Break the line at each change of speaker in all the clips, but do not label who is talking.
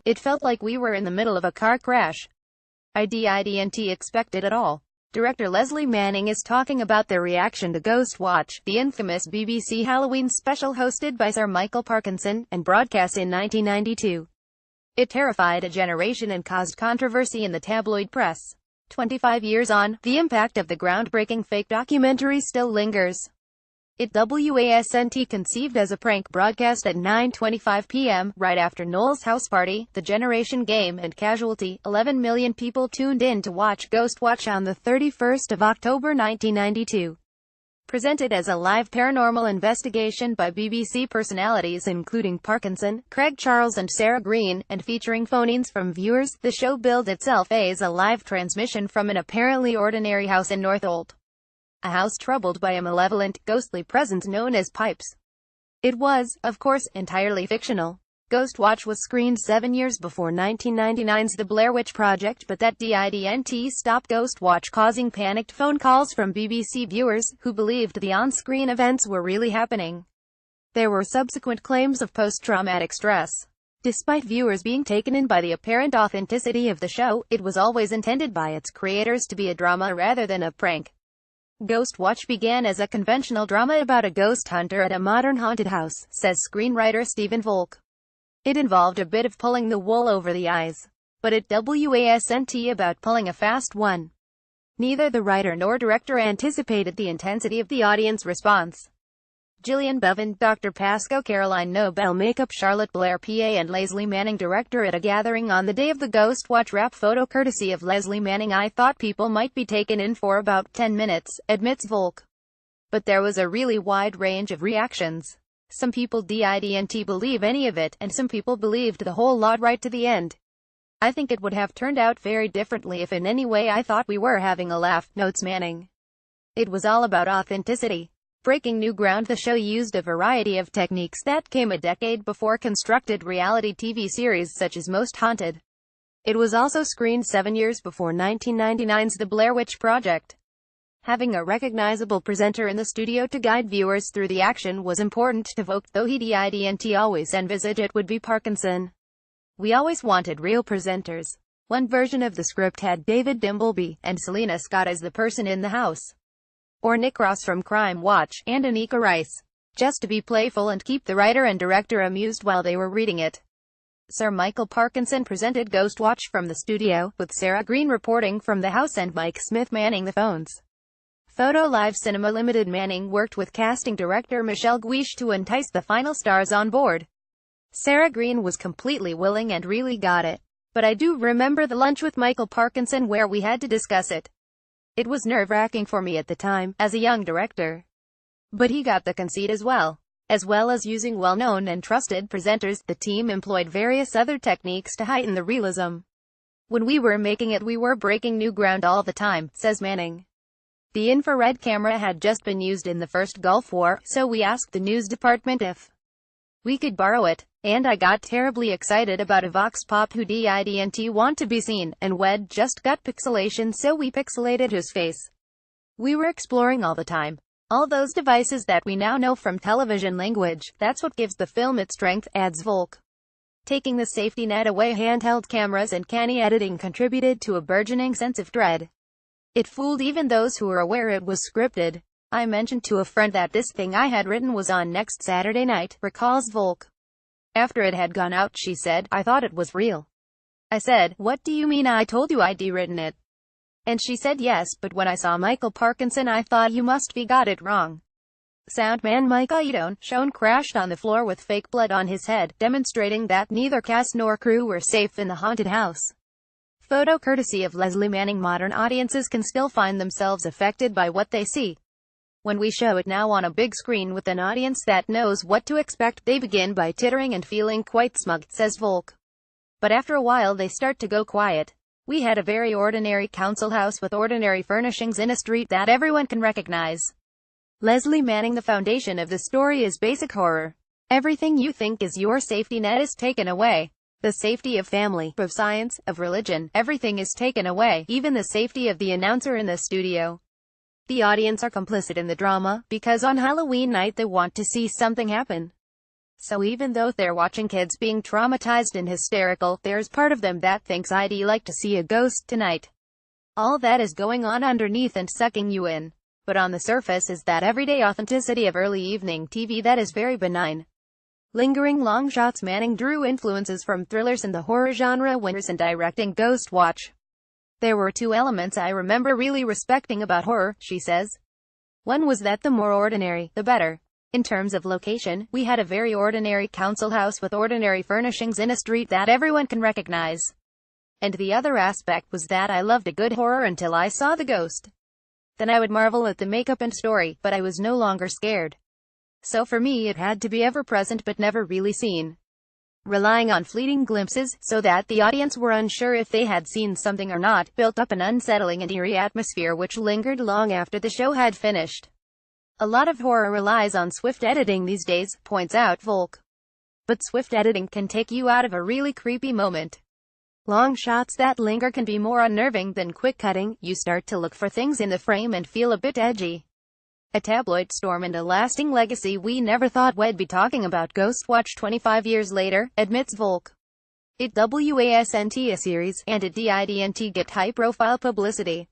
It felt like we were in the middle of a car crash. I didn't expect it at all. Director Lesley Mann is talking about their reaction to Ghostwatch, the infamous BBC Halloween special hosted by Sir Michael Parkinson, and broadcast in 1992. It terrified a generation and caused controversy in the tabloid press. 25 years on, the impact of the groundbreaking fake documentary still lingers. It wasn't conceived as a prank broadcast at 9:25 p.m., right after Noel's house party, the Generation Game, and Casualty. 11 million people tuned in to watch Ghostwatch on the 31st of October 1992. Presented as a live paranormal investigation by BBC personalities including Parkinson, Craig Charles and Sarah Green, and featuring phone-ins from viewers, the show billed itself as a live transmission from an apparently ordinary house in Northolt. A house troubled by a malevolent, ghostly presence known as Pipes. It was, of course, entirely fictional. Ghostwatch was screened 7 years before 1999's The Blair Witch Project, but that didn't stop Ghostwatch causing panicked phone calls from BBC viewers, who believed the on-screen events were really happening. There were subsequent claims of post-traumatic stress. Despite viewers being taken in by the apparent authenticity of the show, it was always intended by its creators to be a drama rather than a prank. Ghostwatch began as a conventional drama about a ghost hunter at a modern haunted house, says screenwriter Stephen Volk. It involved a bit of pulling the wool over the eyes. But it wasn't about pulling a fast one. Neither the writer nor director anticipated the intensity of the audience response. Gillian Bevan, Dr. Pascoe, Caroline Nobel makeup, Charlotte Blair PA, and Lesley Mann director at a gathering on the day of the Ghostwatch wrap photo courtesy of Lesley Mann. I thought people might be taken in for about 10 minutes, admits Volk. But there was a really wide range of reactions. Some people didn't believe any of it, and some people believed the whole lot right to the end. I think it would have turned out very differently if in any way I thought we were having a laugh, notes Manning. It was all about authenticity. Breaking new ground. The show used a variety of techniques that came a decade before constructed reality TV series such as Most Haunted. It was also screened 7 years before 1999's The Blair Witch Project. Having a recognizable presenter in the studio to guide viewers through the action was important to Volk, though he didn't always envisage it would be Parkinson. We always wanted real presenters. One version of the script had David Dimbleby and Selena Scott as the person in the house. Or Nick Ross from Crime Watch, and Anika Rice. Just to be playful and keep the writer and director amused while they were reading it. Sir Michael Parkinson presented Ghostwatch from the studio, with Sarah Green reporting from the house and Mike Smith manning the phones. Photo Live Cinema Limited. Manning worked with casting director Michelle Guiche to entice the final stars on board. Sarah Green was completely willing and really got it. But I do remember the lunch with Michael Parkinson where we had to discuss it. It was nerve-wracking for me at the time, as a young director. But he got the conceit as well. As well as using well-known and trusted presenters, the team employed various other techniques to heighten the realism. When we were making it, we were breaking new ground all the time, says Manning. The infrared camera had just been used in the first Gulf War, so we asked the news department if we could borrow it. And I got terribly excited about a vox pop who didn't want to be seen, and Wed just got pixelation, so we pixelated his face. We were exploring all the time. All those devices that we now know from television language, that's what gives the film its strength, adds Volk. Taking the safety net away, handheld cameras and canny editing contributed to a burgeoning sense of dread. It fooled even those who were aware it was scripted. I mentioned to a friend that this thing I had written was on next Saturday night, recalls Volk. After it had gone out, she said, I thought it was real. I said, what do you mean? I told you I'd written it. And she said yes, but when I saw Michael Parkinson I thought you must be got it wrong. Soundman Mike Iadone crashed on the floor with fake blood on his head, demonstrating that neither cast nor crew were safe in the haunted house. Photo courtesy of Lesley Manning. Modern audiences can still find themselves affected by what they see. When we show it now on a big screen with an audience that knows what to expect, they begin by tittering and feeling quite smug, says Volk. But after a while they start to go quiet. We had a very ordinary council house with ordinary furnishings in a street that everyone can recognize. Lesley Manning. The foundation of the story is basic horror. Everything you think is your safety net is taken away. The safety of family, of science, of religion, everything is taken away, even the safety of the announcer in the studio. The audience are complicit in the drama, because on Halloween night they want to see something happen. So even though they're watching kids being traumatized and hysterical, there's part of them that thinks I'd like to see a ghost tonight. All that is going on underneath and sucking you in. But on the surface is that everyday authenticity of early evening TV that is very benign. Lingering long shots. Manning drew influences from thrillers and the horror genre when directing Ghostwatch. There were two elements I remember really respecting about horror, she says. One was that the more ordinary, the better. In terms of location, we had a very ordinary council house with ordinary furnishings in a street that everyone can recognize. And the other aspect was that I loved a good horror until I saw the ghost. Then I would marvel at the makeup and story, but I was no longer scared. So for me it had to be ever present but never really seen. Relying on fleeting glimpses, so that the audience were unsure if they had seen something or not, built up an unsettling and eerie atmosphere which lingered long after the show had finished. A lot of horror relies on swift editing these days, points out Volk. But swift editing can take you out of a really creepy moment. Long shots that linger can be more unnerving than quick cutting. You start to look for things in the frame and feel a bit edgy. A tabloid storm and a lasting legacy we never thought we'd be talking about Ghostwatch 25 years later, admits Volk. It wasn't a series, and it didn't get high-profile publicity.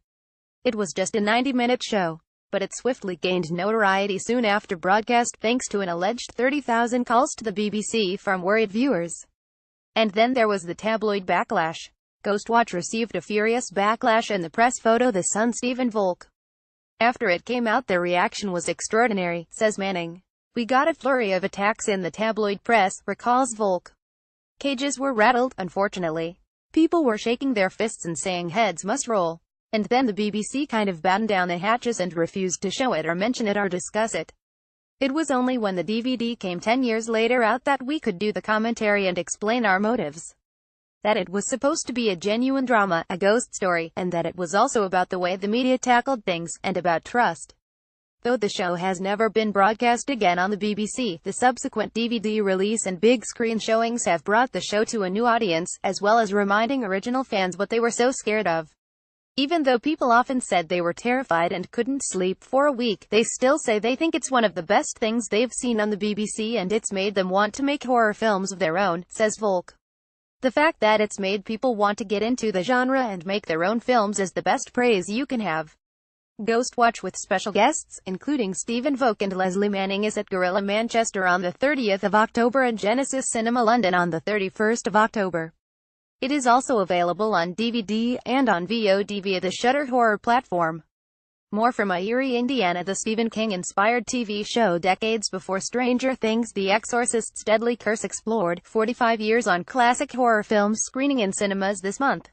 It was just a 90-minute show. But it swiftly gained notoriety soon after broadcast thanks to an alleged 30,000 calls to the BBC from worried viewers. And then there was the tabloid backlash. Ghostwatch received a furious backlash in the press. Photo The Sun. Stephen Volk. After it came out, the reaction was extraordinary, says Manning. We got a flurry of attacks in the tabloid press, recalls Volk. Cages were rattled, unfortunately. People were shaking their fists and saying heads must roll. And then the BBC kind of battened down the hatches and refused to show it or mention it or discuss it. It was only when the DVD came 10 years later out that we could do the commentary and explain our motives. That it was supposed to be a genuine drama, a ghost story, and that it was also about the way the media tackled things, and about trust. Though the show has never been broadcast again on the BBC, the subsequent DVD release and big screen showings have brought the show to a new audience, as well as reminding original fans what they were so scared of. Even though people often said they were terrified and couldn't sleep for a week, they still say they think it's one of the best things they've seen on the BBC and it's made them want to make horror films of their own, says Volk. The fact that it's made people want to get into the genre and make their own films is the best praise you can have. Ghostwatch with special guests, including Stephen Volk and Lesley Mann, is at Gorilla Manchester on the 30th of October and Genesis Cinema London on the 31st of October. It is also available on DVD and on VOD via the Shudder horror platform. More from Erie, Indiana. The Stephen King-inspired TV show decades before Stranger Things, The Exorcist's Deadly Curse explored 45 years on classic horror films, screening in cinemas this month.